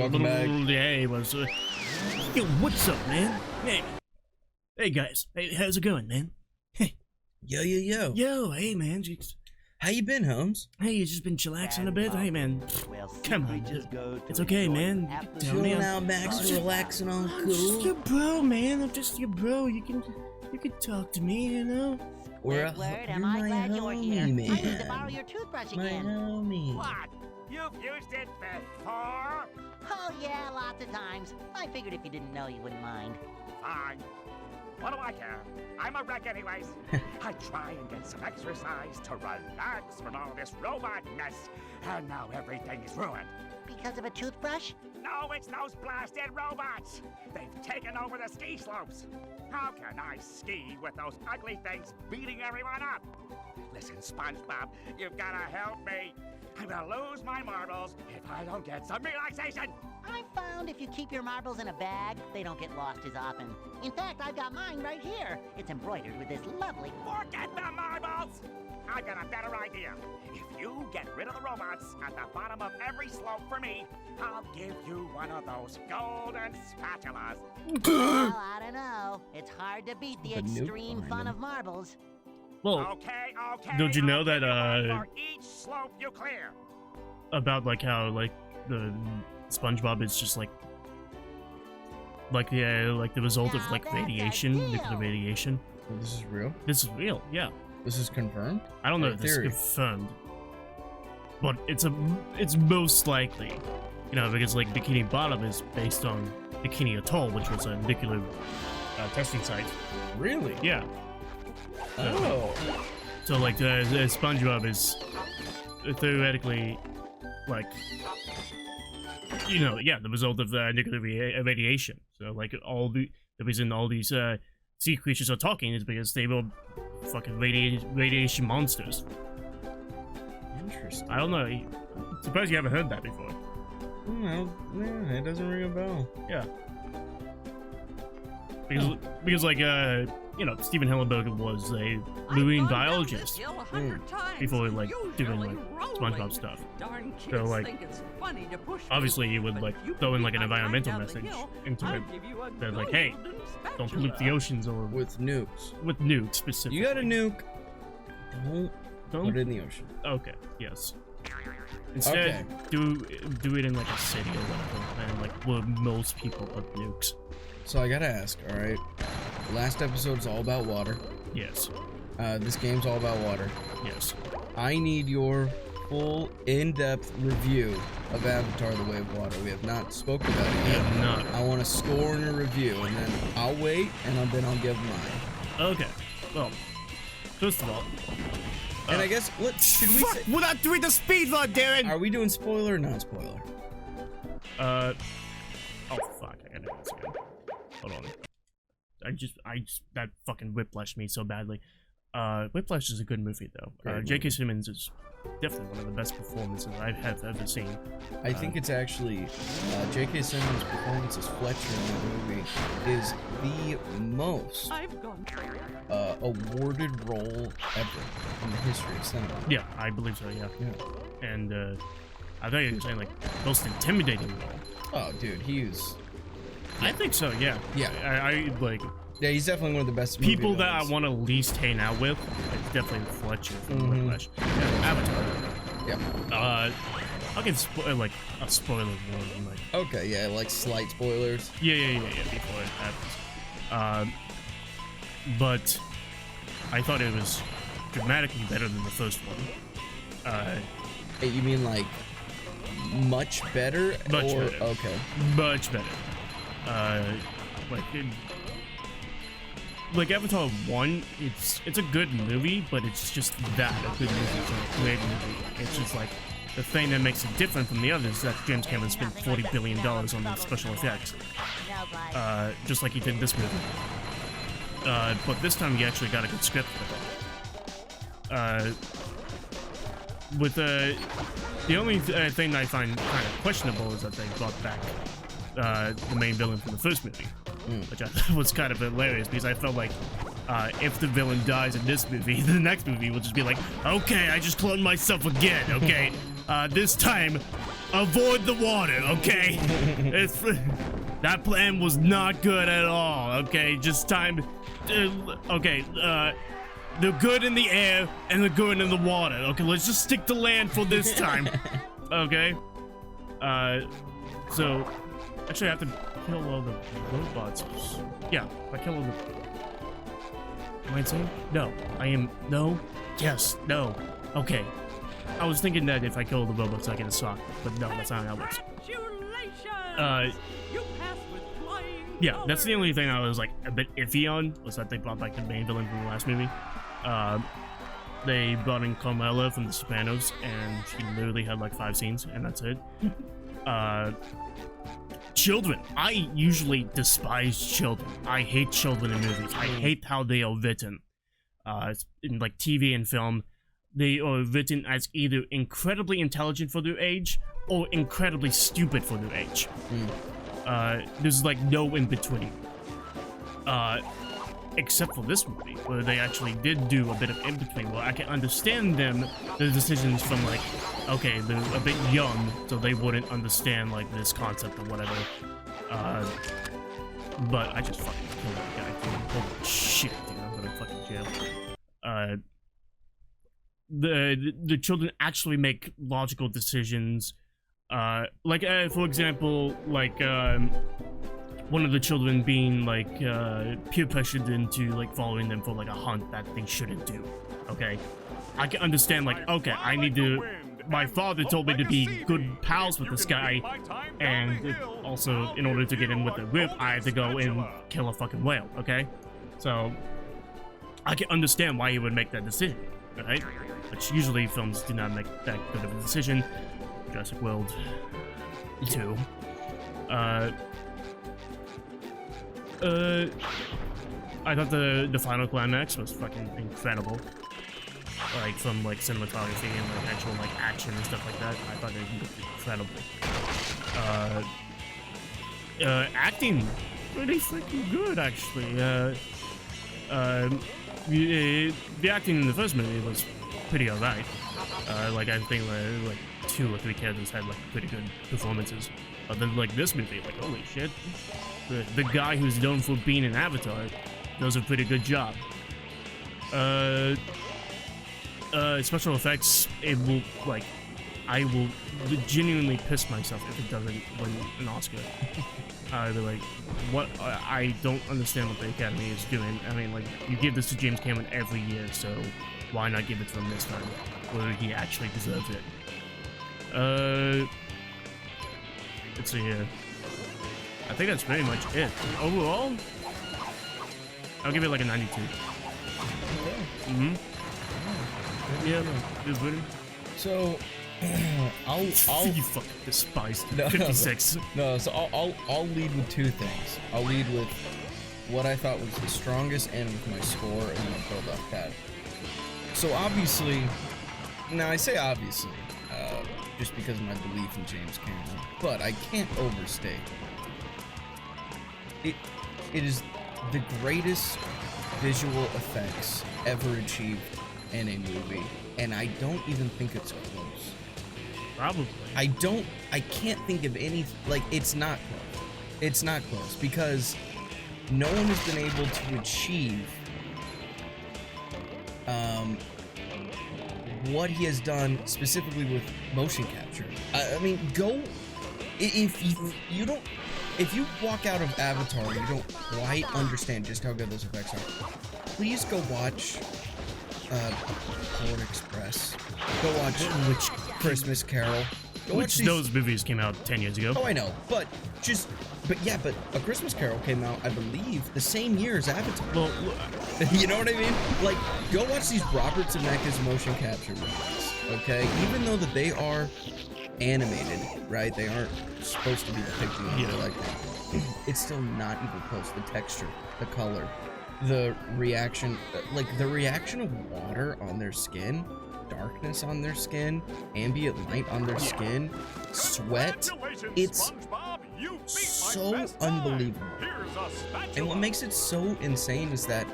Welcome back. Hey, yo, what's up, man? Hey guys. Hey, how's it going, man? Hey. Yo, hey, man. How you been, Holmes? Hey, you just been chillaxing a bit? Hey, man. Come on, it's okay, man. Tell me. Now, Max, relaxing on I'm cool. just your bro, man. I'm just your bro. You can talk to me, you know? You're Am I my glad you're here? homie, I need to man. borrow your toothbrush My again. homie. What? You've used it before? Oh yeah, lots of times. I figured if you didn't know, you wouldn't mind. Fine. What do I care? I'm a wreck anyways. I try and get some exercise to relax from all this robot mess, and now everything is ruined. Because of a toothbrush? No, it's those blasted robots. They've taken over the ski slopes. How can I ski with those ugly things beating everyone up? Listen, SpongeBob, you've gotta help me. I'm gonna lose my marbles if I don't get some relaxation. I found if you keep your marbles in a bag, they don't get lost as often. In fact, I've got mine right here. It's embroidered with this lovely... Forget the marbles! I've got a better idea. If you get rid of the robots at the bottom of every slope for me, I'll give you one of those golden spatulas. Well, I don't know. It's hard to beat the The nuke extreme behind fun him. of marbles. Well, Okay. don't you know I'll that, give you one for each slope you clear. about, like, how, like, the SpongeBob is just, like the result of, Now like, that's a radiation, deal. nuclear radiation. Oh, this is real? This is real, yeah. This is confirmed? I don't know Or if this is theory? confirmed, but it's most likely, you know, because like Bikini Bottom is based on Bikini Atoll, which was a nuclear testing site. Really? Yeah. Oh. So like the SpongeBob is theoretically like, you know, yeah, the result of nuclear radiation. So like the reason all these sea creatures are talking is because they were fucking radiation monsters. Interesting. I don't know. I'm surprised you haven't heard that before. Yeah, it doesn't ring a bell. Yeah. Because like, you know, Steven Hillenberg was a marine biologist before, like, doing, like, SpongeBob stuff. So, like, obviously he would, like, throw in, like, an environmental message into it. That, like, hey, don't pollute the oceans or With nukes. with nukes specifically. You got a nuke. Don't put it in the ocean. Okay, yes. Instead, do it in, like, a city or whatever, and, like, where most people put nukes. So I gotta ask, alright? The last episode's all about water. Yes. This game's all about water. Yes. I need your full, in-depth review of Avatar: The Way of Water. We have not spoken about it yet. Yeah, not. I want a score and a review, and then I'll wait, and then I'll give mine. Okay. Well, first of all, And I guess, should we say, we're not doing the speed run, Darren! are we doing spoiler or non-spoiler? Oh fuck, I gotta do this again. Hold on. I just, that fucking whiplashed me so badly. Whiplash is a good movie though. Great J.K. movie. Simmons is definitely one of the best performances I have ever seen. I think it's actually, J.K. Simmons' performance as Fletcher in that movie is the most awarded role ever in the history of cinema. Yeah, I believe so, yeah. Yeah. And, I thought you were saying, like, most intimidating role. Oh, dude, he was... I think so, yeah. Yeah. I like... Yeah, he's definitely one of the best People movie that I villains. want to least hang out with, it's definitely Fletcher from Mhm. Whiplash. Yeah, Avatar. Yep. I'll give like a spoiler warning, like Okay, yeah, like slight spoilers. yeah, before it happens. But I thought it was dramatically better than the first one. Hey, you mean like much better? Much or, better. Okay. Much better. Like Avatar 1, it's a good movie, but it's just that, a good movie, it's a great movie. It's just like, the thing that makes it different from the others is that James Cameron spent $40 billion on the special effects. Just like he did in this movie. But this time he actually got a good script for it. The only thing that I find kind of questionable is that they brought back the main villain from the first movie, which I thought was kind of hilarious because I felt like if the villain dies in this movie, the next movie will just be like, okay, I just cloned myself again, okay? This time, avoid the water, okay? That plan was not good at all, okay? Just time, okay, the good in the air and the good in the water. Okay, let's just stick to land for this time, okay? So, actually I have to kill all the robots. Yeah, if I kill all the... Am I insane? No, I am, no, yes, no, okay. I was thinking that if I kill the robots I get a sock, but no, that's not how it works. You passed with flying Yeah, that's the only thing I was like a bit iffy on, was that they brought back the main villain from the last movie. They brought in Carmela from The Sopranos, and she literally had like 5 scenes, and that's it. Children. I usually despise children. I hate children in movies. I hate how they are written. In like TV and film, they are written as either incredibly intelligent for their age or incredibly stupid for their age. There's like no in between. Except for this movie, where they actually did do a bit of in between, where I can understand them, the decisions from like, okay, they're a bit young, so they wouldn't understand like this concept or whatever. But I just fucking killed that guy, dude. Holy shit, dude, I'm gonna fucking jail. The children actually make logical decisions. Like, for example, like, one of the children being, like, peer pressured into, like, following them for, like, a hunt that they shouldn't do, okay? I can understand, like, okay, I need to... My father told me to be good pals with this guy, and also, in order to get in with the group, I have to go and kill a fucking whale, okay? So, I can understand why he would make that decision, right? Which usually films do not make that good of a decision. Jurassic World 2. I thought the final climax was fucking incredible. Like, from, like, cinematography and, like, actual, like, action and stuff like that. I thought it was incredible. Acting, pretty freaking good, actually. The acting in the first movie was pretty alright. Like, I think, like, 2 or 3 characters had, like, pretty good performances. But then, like, this movie, like, holy shit. The guy who's known for being an Avatar does a pretty good job. Special effects, it will, like, I will genuinely piss myself if it doesn't win an Oscar. They're like, what? I don't understand what the Academy is doing. I mean, like, you give this to James Cameron every year, so why not give it to him this time, where he actually deserves it? Let's see here. I think that's pretty much it. Overall, I'll give it like a 92. Yeah, it's good. So, I'll you fucking despised no, 56. No, so I'll lead with 2 things. I'll lead with what I thought was the strongest and with my score, and then I'll build up that. So obviously, now I say obviously, just because of my belief in James Cameron, but I can't overstate. It is the greatest visual effects ever achieved in a movie, and I don't even think it's close. Probably. I can't think of any, like, it's not close. It's not close, because no one has been able to achieve what he has done specifically with motion capture. I mean, if you walk out of Avatar and you don't quite understand just how good those effects are, please go watch Polar Express. Go watch Christmas Carol. Which those movies came out 10 years ago. Oh, I know, but A Christmas Carol came out, I believe, the same year as Avatar. Well, you know what I mean? Like, go watch these Robert Zemeckis motion capture movies, okay? Even though that they are animated, right? They aren't supposed to be depicting it like that. It's still not even close. The texture, the color, the reaction, like the reaction of water on their skin, darkness on their skin, ambient light on their skin, sweat. It's so unbelievable. And what makes it so insane is that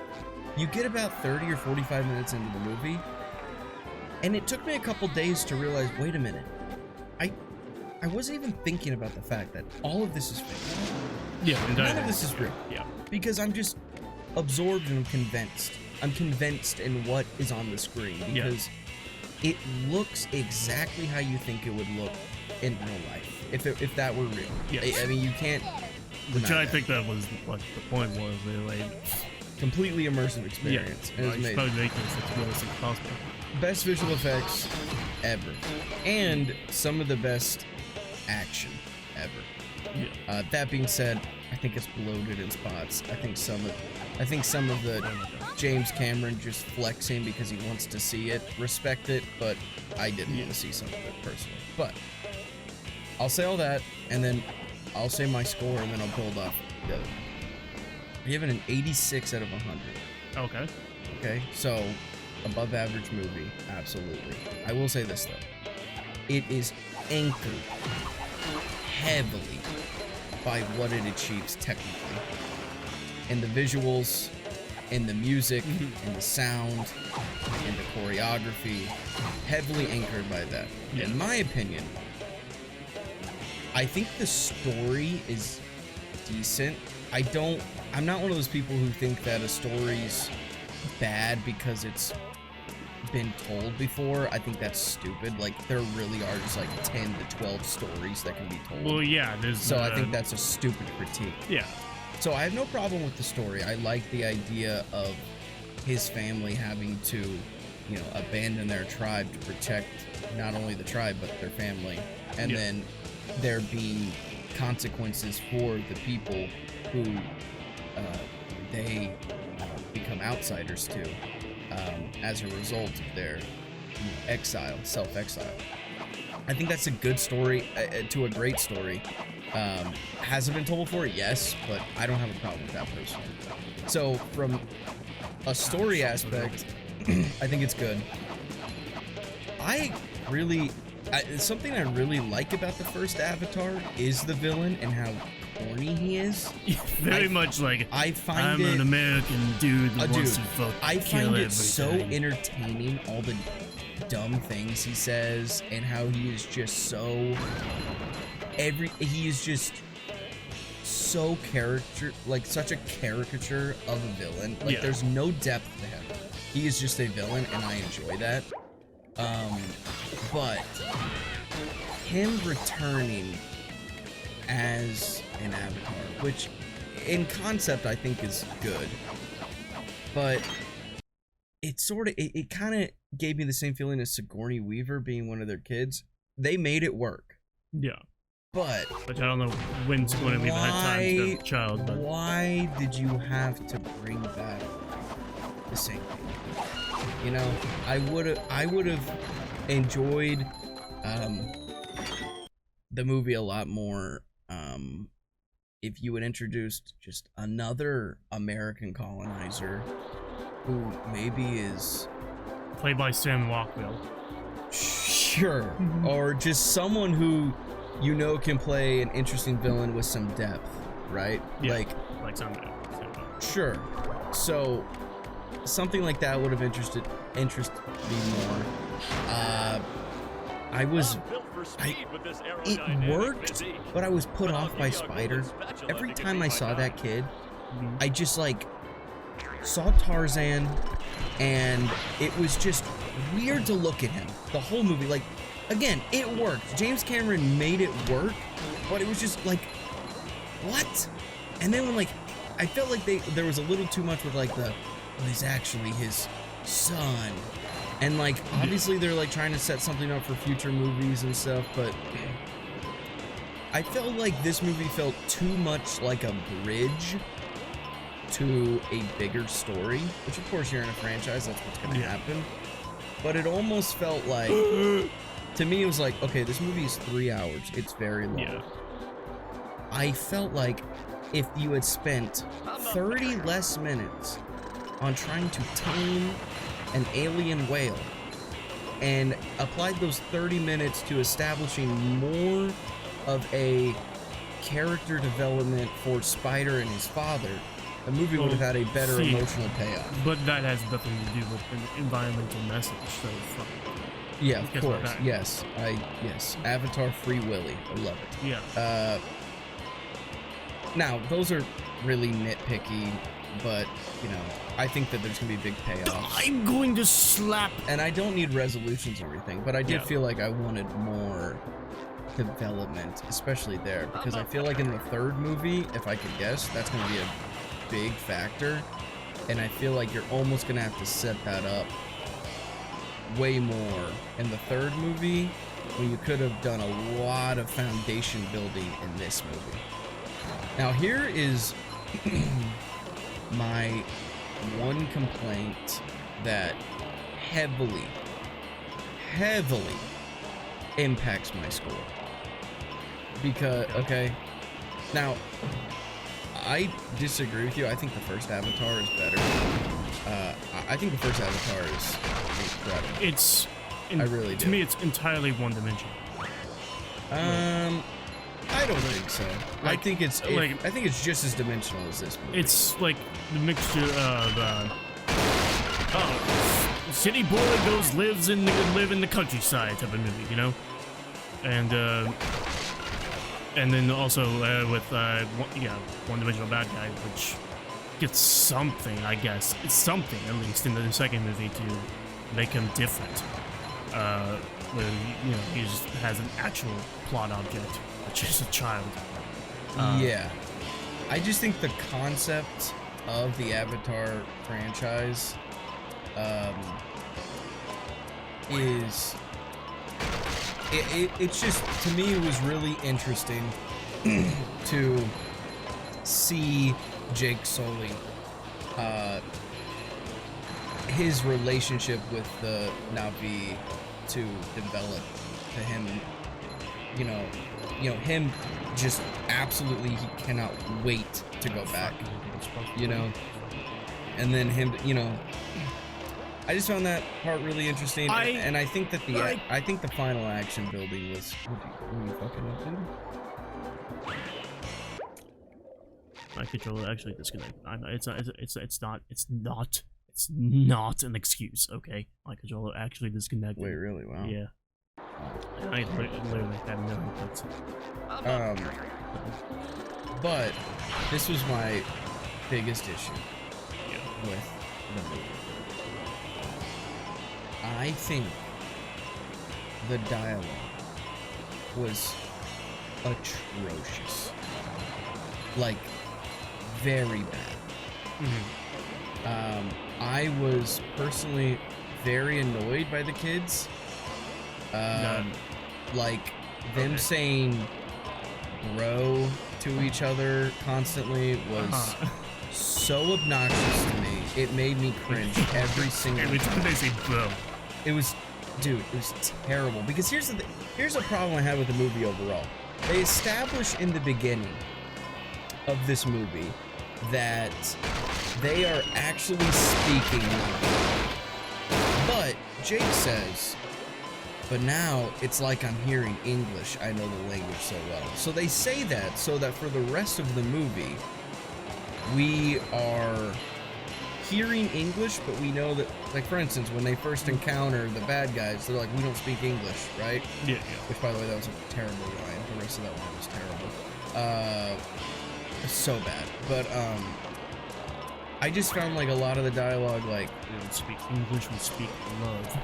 you get about 30 or 45 minutes into the movie, and it took me a couple days to realize, wait a minute, I wasn't even thinking about the fact that all of this is fake. Yeah, None of this is real. Yeah. Because I'm just absorbed and I'm convinced. I'm convinced in what is on the screen because it looks exactly how you think it would look in real life if that were real. Yes. I mean, you can't. Which I think that was what the point was. Like, completely immersive experience. Yeah, And it was it's probably making it as realistic as possible. best visual effects ever, and some of the best action ever. Yeah. That being said, I think it's bloated in spots. I think some of the James Cameron just flexing because he wants to see it, respect it, but I didn't want to see some of it personally. But I'll say all that, and then I'll say my score, and then I'll build up the other. I'm giving an 86 out of 100. Okay. Okay, so above average movie, absolutely. I will say this though, it is anchored heavily by what it achieves technically, in the visuals, in the music, in the sound, in the choreography, heavily anchored by that. Yeah. In my opinion, I think the story is decent. I'm not one of those people who think that a story's bad because it's been told before. I think that's stupid. Like, there really are just like 10 to 12 stories that can be told. Well, yeah, there's. So I think that's a stupid critique. Yeah. So I have no problem with the story. I like the idea of his family having to, you know, abandon their tribe to protect not only the tribe but their family, and then there being consequences for the people who they become outsiders to as a result of their exile, self-exile. I think that's a good story, to a great story. Has it been told before? Yes, but I don't have a problem with that personally. So from a story aspect, I think it's good. Something I really like about the first Avatar is the villain and how corny he is. Very much like, I find I'm an American dude that wants to fuck I kill find it everything. so entertaining, all the dumb things he says and how he is just so he is just so such a caricature of a villain. Like, there's no depth to him. He is just a villain, and I enjoy that. But him returning as an avatar, which in concept I think is good, but it kind of gave me the same feeling as Sigourney Weaver being one of their kids. They made it work. Yeah. But I don't know when Sigourney Weaver had time to have a child, but why did you have to bring back the same thing? You know, I would have enjoyed the movie a lot more if you had introduced just another American colonizer who maybe is played by Sam Rockwell. Sure, or just someone who you know can play an interesting villain with some depth, right? Yeah, like somebody. Sure. So something like that would have interested me more. It worked, but I was put off by Spider. Every time I saw that kid, I just like saw Tarzan, and it was just weird to look at him. The whole movie, like, again, it worked. James Cameron made it work, but it was just like, what? And then when, like, I felt like there was a little too much with like he's actually his son. And like, obviously they're like trying to set something up for future movies and stuff, but I felt like this movie felt too much like a bridge to a bigger story, which of course you're in a franchise, that's what's gonna happen. But it almost felt like, to me it was like, okay, this movie is 3 hours, it's very long. Yeah. I felt like if you had spent 30 less minutes on trying to tame an alien whale and applied those 30 minutes to establishing more of a character development for Spider and his father, the movie would have had a better emotional payoff. But that has nothing to do with an environmental message, so fuck. Yeah, of Guess what, course. that- Yes, yes. Avatar Free Willy. I love it. Yeah. Now those are really nitpicky, but you know, I think that there's gonna be big payoffs. I'm going to slap. And I don't need resolutions or everything, but I did Yeah. feel like I wanted more development, especially there, because I feel like in the third movie, if I could guess, that's gonna be a big factor, and I feel like you're almost gonna have to set that up way more in the third movie when you could have done a lot of foundation building in this movie. Now here is my one complaint that heavily impacts my score. Because, okay, now, I disagree with you. I think the first Avatar is better. I think the first Avatar is incredible. It's. I really do. To me, it's entirely one-dimensional. I don't think so. I Like- think it's like- I think it's just as dimensional as this movie. It's like the mixture of city boy lives in the countryside type of movie, you know, and then also with one-dimensional bad guy, which gets something, I guess. It's something at least in the second movie to make him different. Where you know he just has an actual plot object, which is a child. Yeah. I just think the concept of the Avatar franchise is it's just, to me, it was really interesting to see Jake Sully, his relationship with the Na'vi to develop, to him, you know, him just absolutely, he cannot wait to go back, you know, and then him, you know, I just found that part really interesting, and I think that I think the final action building was, what you fucking up, dude? My controller actually disconnected. It's not an excuse, okay? My controller actually disconnected. Wait, really? Wow. Yeah. I literally have no inputs. But this was my biggest issue Yeah. with the movie. I think the dialogue was atrocious. Like, very bad. I was personally very annoyed by the kids. Like, them saying bro to each other constantly was so obnoxious to me. It made me cringe every single Every time they say bro. It was, dude, it was terrible. Because here's a problem I had with the movie overall. They establish in the beginning of this movie that they are actually speaking Na'vi. But Jake says, but now it's like I'm hearing English. I know the language so well. So they say that so that for the rest of the movie, we are hearing English, but we know that, like, for instance, when they first encounter the bad guys, they're like, we don't speak English, right? Yeah. Which, by the way, that was a terrible line. The rest of that line was terrible. So bad. But, I just found, like, a lot of the dialogue, like, We don't speak English, we speak love.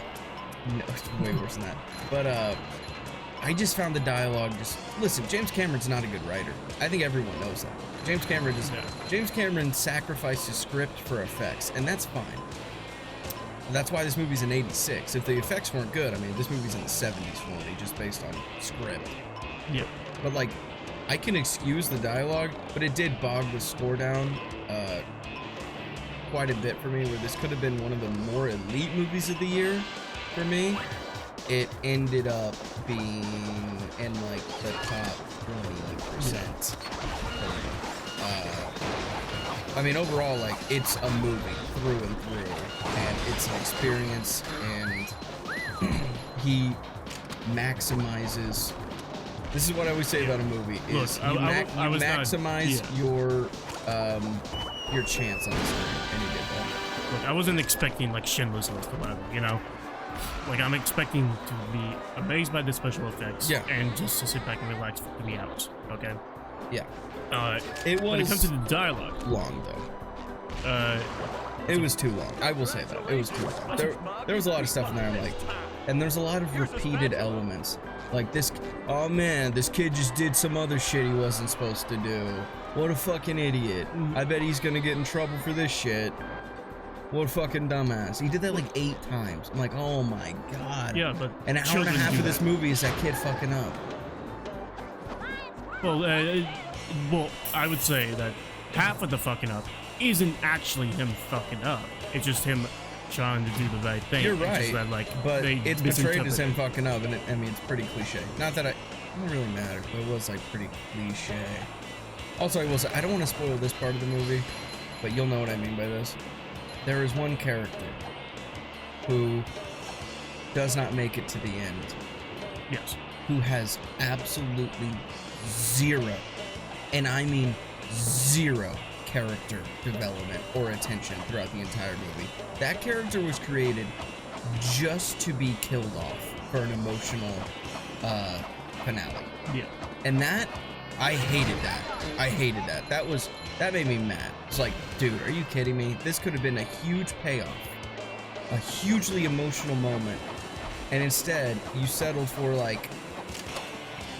no, it's way worse than that. But, I just found the dialogue just... Listen, James Cameron's not a good writer. I think everyone knows that. James Cameron sacrificed his script for effects, and that's fine. That's why this movie's in '86. If the effects weren't good, I mean, this movie's in the '70s for me, just based on script. Yeah. But, like, I can excuse the dialogue, but it did bog the score down quite a bit for me, where this could have been one of the more elite movies of the year for me. It ended up being in, like, the top 20%. I mean, overall, like, it's a movie through and through, and it's an experience, and he maximizes. This is what I always say about a movie: is Look, you I was not- maximize your chance on this movie, and he did that. Look, I wasn't expecting like Schindler's List or whatever, you know. like I'm expecting to be amazed by the special effects, Yeah. and just to sit back and relax for 3 hours. Okay. Yeah. It when it comes to the dialogue, long though. It was too long. I will say that. It was too long. There was a lot of stuff in there I'm like, and there's a lot of repeated elements. Like this, oh man, this kid just did some other shit he wasn't supposed to do. What a fucking idiot. I bet he's gonna get in trouble for this shit. What a fucking dumbass. He did that like 8 times. I'm like, oh my god. yeah, but An hour and a half of this movie is that kid fucking up. Well, I would say that half of the fucking up isn't actually him fucking up. It's just him trying to do the right thing. You're It's right, just that, like, but they it's portrayed as misinterpret him it. fucking up, and it's pretty cliche. Not that it don't really matter, but it was like pretty cliche. Also, I will say, I don't want to spoil this part of the movie, but you'll know what I mean by this. There is one character who does not make it to the end, Yes. who has absolutely zero, and I mean zero, character development or attention throughout the entire movie. That character was created just to be killed off for an emotional finale. Yeah. And that, I hated that. I hated that. That made me mad. It's like, dude, are you kidding me? This could have been a huge payoff, a hugely emotional moment, and instead you settled for like,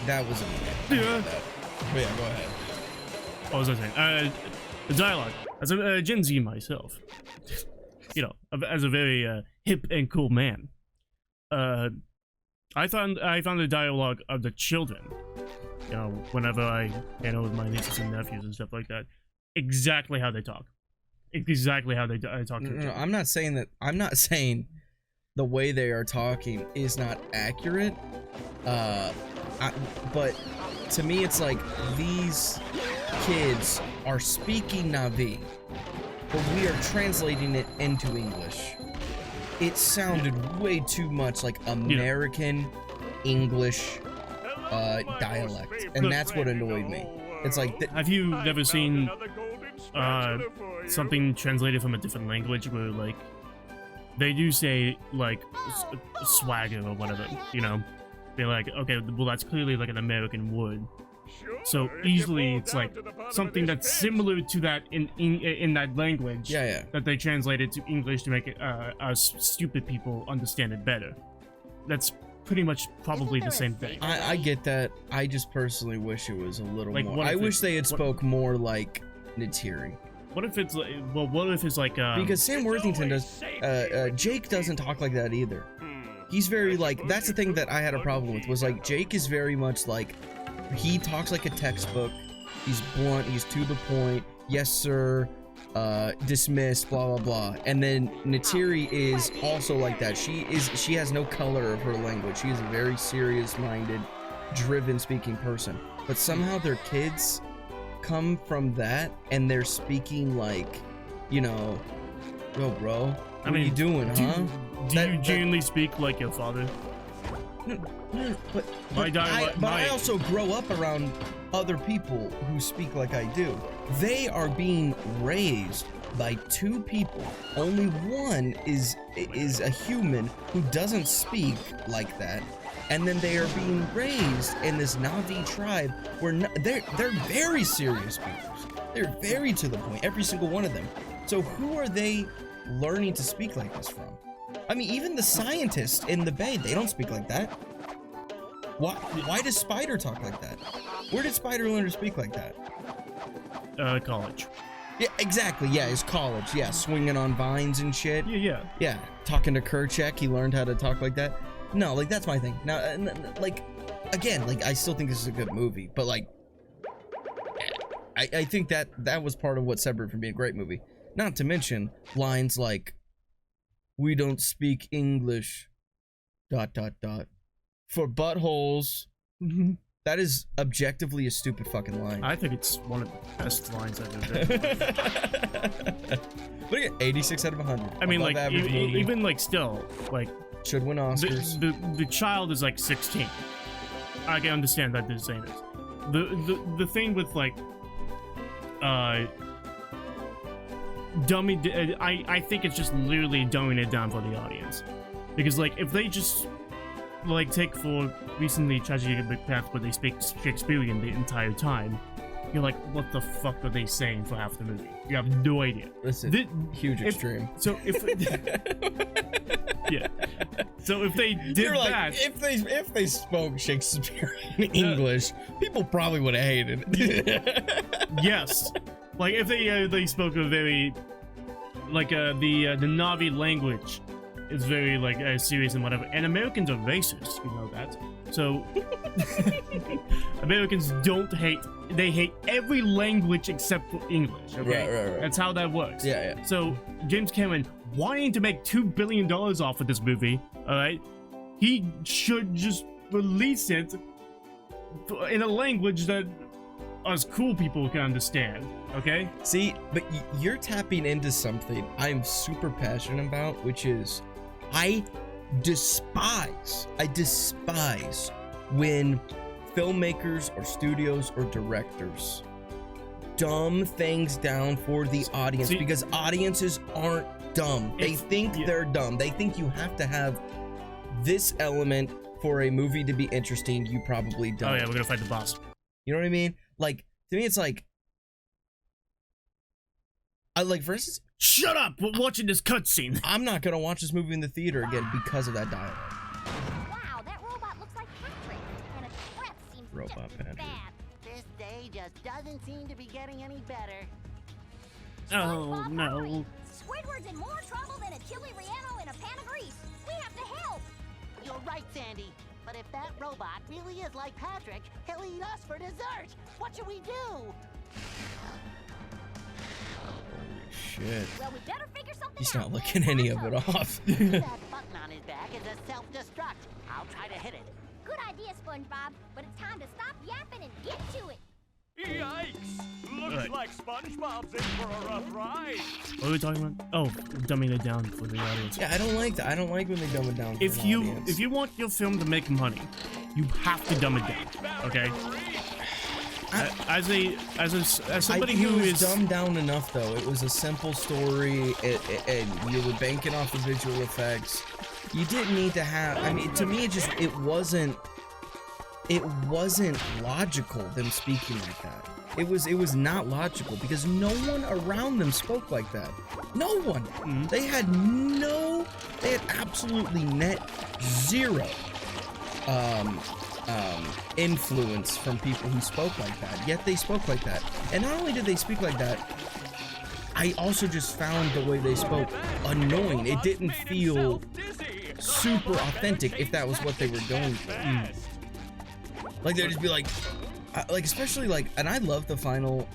that was a Yeah. But yeah, go ahead. What was I saying? The dialogue. As a Gen Z myself, you know, as a very hip and cool man, I found the dialogue of the children, you know, whenever I hang out with my nieces and nephews and stuff like that, exactly how they talk. Exactly how they talk to each No, other. I'm not saying the way they are talking is not accurate, but to me it's like these kids are speaking Navi, but we are translating it into English. It sounded way too much like American English dialect, and that's what annoyed me. It's like Have you never seen something translated from a different language where, like, they do say, like, swagger or whatever, you know? They're like, okay, well, that's clearly, like, an American word. So easily it's like something that's similar to that in that language that they translated to English to make it us stupid people understand it better. That's pretty much probably the same thing. I get that. I just personally wish it was a little Like, more. what if I wish it- they had what- spoke more like Neytiri. What if it's like, well, what if it's like Because Sam Worthington does, Jake doesn't talk like that either. He's very like, that's the thing that I had a problem with, was like, Jake is very much like, he talks like a textbook, he's blunt, he's to the point, yes sir, dismissed, blah blah blah. And then Neytiri is also like that. She has no color of her language. She is a very serious-minded, driven speaking person. But somehow their kids come from that, and they're speaking like, you know, yo bro, what are you doing, huh? Do you genuinely speak like your father? No, but My I also grow up around other people who speak like I do. They are being raised by 2 people. Only one is a human who doesn't speak like that, and then they are being raised in this Navi tribe where they're very serious speakers. They're very to the point, every single one of them. So who are they learning to speak like this from? I mean, even the scientists in the Bay, they don't speak like that. Why does Spider talk like that? Where did Spider learn to speak like that? College. Yeah, exactly. Yeah, his college. Yeah, swinging on vines and shit. Yeah. Yeah, talking to Kerchak, he learned how to talk like that. No, like, that's my thing. Now, like, again, like, I still think this is a good movie, but, like, I think that was part of what separated from being a great movie. Not to mention lines like, "We don't speak English, ... for buttholes." That is objectively a stupid fucking line. I think it's one of the best lines I've ever read. Look at 86 out of 100. I mean, Above like, average movie. even like still, like, should win Oscars. the child is like 16. I can understand that they're saying this. The thing with like, I think it's just literally dumbing it down for the audience. Because like if they just like take for recently Tragedy of Macbeth where they speak Shakespearean the entire time, you're like, what the fuck are they saying for half the movie? You have no idea. Listen, huge extreme. So if yeah, so if they did You're like, that, if they spoke Shakespearean English, people probably would have hated it. yes, like if they spoke a very like the Navi language is very like serious and whatever, and Americans are racist, you know that. So Americans don't hate, they hate every language except for English, okay? Right. That's how that works. Yeah. So James Cameron wanting to make $2 billion off of this movie, all right? He should just release it in a language that us cool people can understand, okay? See, but you're tapping into something I'm super passionate about, which is I despise when filmmakers or studios or directors dumb things down for the audience. See, because audiences aren't dumb. They think they're dumb. They think you have to have this element for a movie to be interesting. You probably don't. Oh yeah, we're gonna fight the boss. You know what I mean? Like, to me, it's like, I like, for instance, Shut up! We're watching this cutscene. I'm not gonna watch this movie in the theater again because of that dialogue. Wow, that robot looks like Patrick, and its breath seems Robot just as Patrick. bad. This day just doesn't seem to be getting any better. Oh SpongeBob, no. hurry. Squidward's in more trouble than a chili relleno in a pan of grease. We have to help. You're right, Sandy. But if that robot really is like Patrick, he'll eat us for dessert. What should we do? Shit. Well, we better figure something He's out. not looking any of it off. That button on his back is a self-destruct. I'll try to hit it. Good idea, SpongeBob, but it's time to stop yapping and get to it. Yikes! Looks Alright. like SpongeBob's in for a rough ride. What are we talking about? Oh, dumbing it down for the audience. Yeah, I don't like that. I don't like when they dumb it down. For If an you audience. want your film to make money, you have to dumb it down. Okay. As somebody I think who it was is dumbed down enough, though. It was a simple story, and you were banking off the visual effects. You didn't need to have. I mean, to me, it wasn't logical them speaking like that. It was not logical because no one around them spoke like that. No one. Mm-hmm. They had absolutely net zero influence from people who spoke like that, yet they spoke like that. And not only did they speak like that, I also just found the way they spoke annoying. It didn't feel super authentic if that was what they were going for. Like, they'd just be like especially like, and I love the final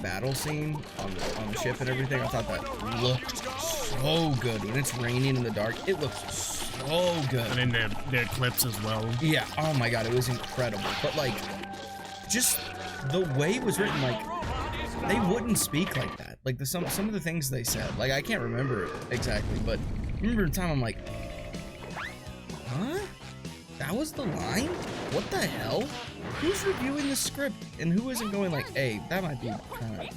battle scene on the ship and everything. I thought that looked so good. When it's raining in the dark, it looks so good. and in their clips as well. Yeah, oh my god, it was incredible. But like, just the way it was written, like, they wouldn't speak like that. Like, some of the things they said, like, I can't remember it exactly, but I remember the time I'm like, huh? That was the line? What the hell? Who's reviewing the script and who isn't going like, hey, that might be kind of,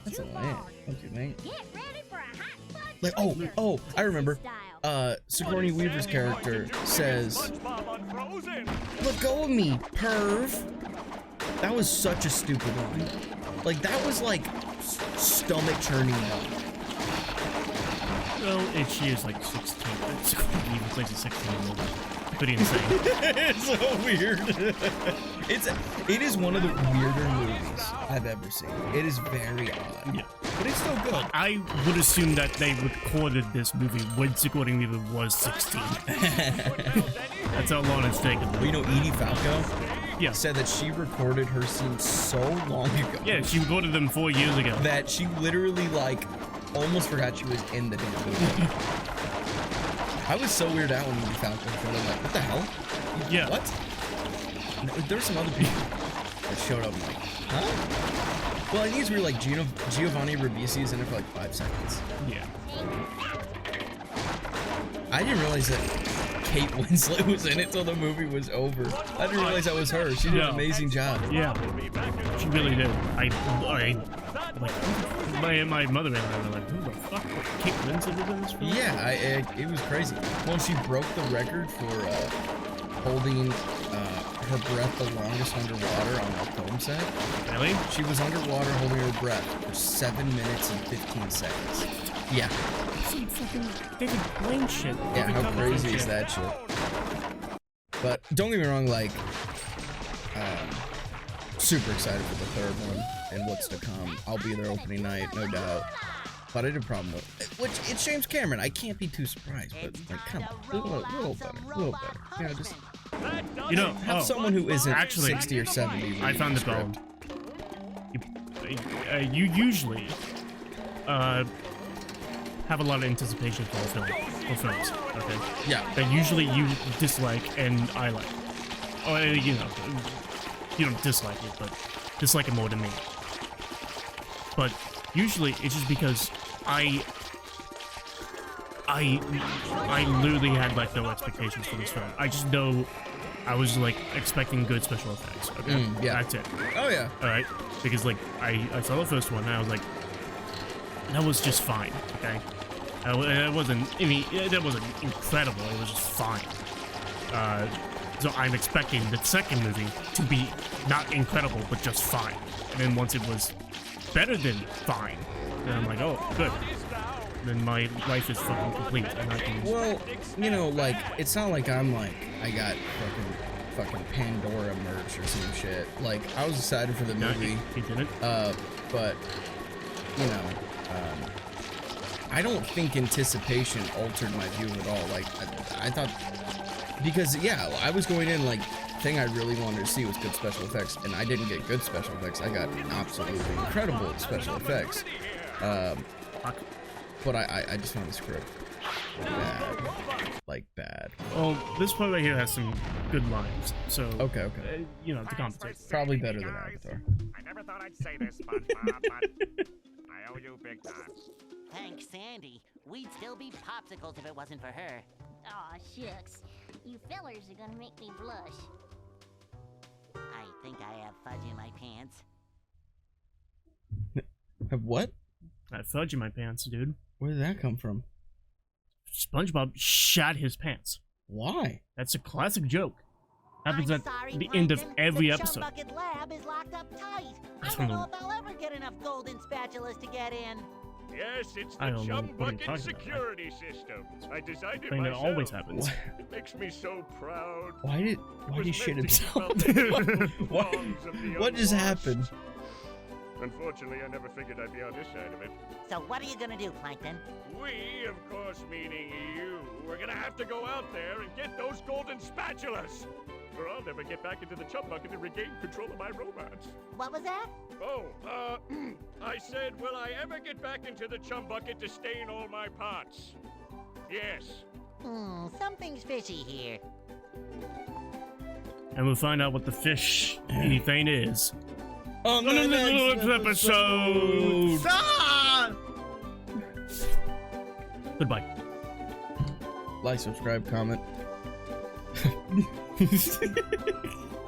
that's a line, don't you think? Get ready for a hot fudge Like, twister. oh, I remember. Style. Sigourney Weaver's character says, SpongeBob unfrozen. "Let go of me, perv." That was such a stupid line. Like, that was like stomach churning. Well, if she is like 16, Sigourney Weaver plays a 16-year-old. Pretty insane. It's so weird. It is one of the weirder movies I've ever seen. It is very odd. Yeah. But it's still good. I would assume that they recorded this movie when Sigourney Weaver was 16. That's how long it's taken. Well, you know, Edie Falco Yeah. said that she recorded her scenes so long ago. Yeah, she recorded them 4 years ago. That she literally, like, almost forgot she was in the damn movie. I was so weirded out when Edie Falco showed up. Like, what the hell? Yeah. What? No, there's some other people that showed up. I'm like, huh? Well, I think it's weird. Like, Giovanni Ribisi is in it for like 5 seconds. Yeah. I didn't realize that Kate Winslet was in it till the movie was over. I didn't realize that was her. She did an amazing job. Yeah, she really did. My mother and I were like, who the fuck? Kate Winslet was in this film? Yeah, it was crazy. Well, she broke the record for holding her breath the longest underwater on a film set. Really? She was underwater holding her breath for 7 minutes and 15 seconds. Yeah. Some fucking David Blaine shit. Yeah, how crazy is that shit? But don't get me wrong, like, super excited for the third one and what's to come. I'll be there opening night, no doubt. But I did a problem with it. Which, it's James Cameron. I can't be too surprised, but, like, come on. A little better. You know, just... You know, have someone who isn't actually, 60 or 70. I found the bone. You usually have a lot of anticipation for films, okay? Yeah. That usually you dislike and I like. Oh, you know, you don't dislike it, but dislike it more than me. But usually it's just because I literally had like no expectations for this film. I just know I was like expecting good special effects. Okay, yeah. That's it. Oh yeah. All right, because like I saw the first one and I was like, that was just fine. Okay, that wasn't incredible. It was just fine. So I'm expecting the second movie to be not incredible but just fine. And then once it was better than fine, then I'm like, oh, good. Then my life is fucking complete, and I can. Well, you know, like, it's not like I'm like, I got fucking Pandora merch or some shit. Like, I was excited for the movie. He didn't. But, you know, I don't think anticipation altered my view at all. Like, I thought, because, yeah, I was going in, like, thing I really wanted to see was good special effects, and I didn't get good special effects. I got absolutely incredible special effects. But I just found the script bad. Like, bad. Well, this part right here has some good lines, so... Okay. You know, to compensate. Probably better than Avatar. I never thought I'd say this, SpongeBob, but I owe you big time. Thanks, Sandy. We'd still be popsicles if it wasn't for her. Aw, shucks. You fellers are gonna make me blush. I think I have fudge in my pants. Have what? I have fudge in my pants, dude. Where did that come from? SpongeBob shat his pants. Why? That's a classic joke. Happens at sorry, the end of Plankton. every the episode. Bucket Lab is locked up tight. I That's don't from know if I'll ever get enough golden spatulas to get in. Yes, it's I the don't know Chum what you're Bucket talking about. security system. I designed it Thing that myself. always happens. It makes me so proud. Why did he shit himself? What What just happened? Unfortunately, I never figured I'd be on this side of it. So what are you gonna do, Plankton? We, of course meaning you, are gonna have to go out there and get those golden spatulas. Or I'll never get back into the Chum Bucket and regain control of my robots. What was that? Oh, I said, will I ever get back into the Chum Bucket to stain all my pots? Yes. Something's fishy here. And we'll find out what the fish thing is. On the next episode. Ah! Goodbye. Like, subscribe, comment.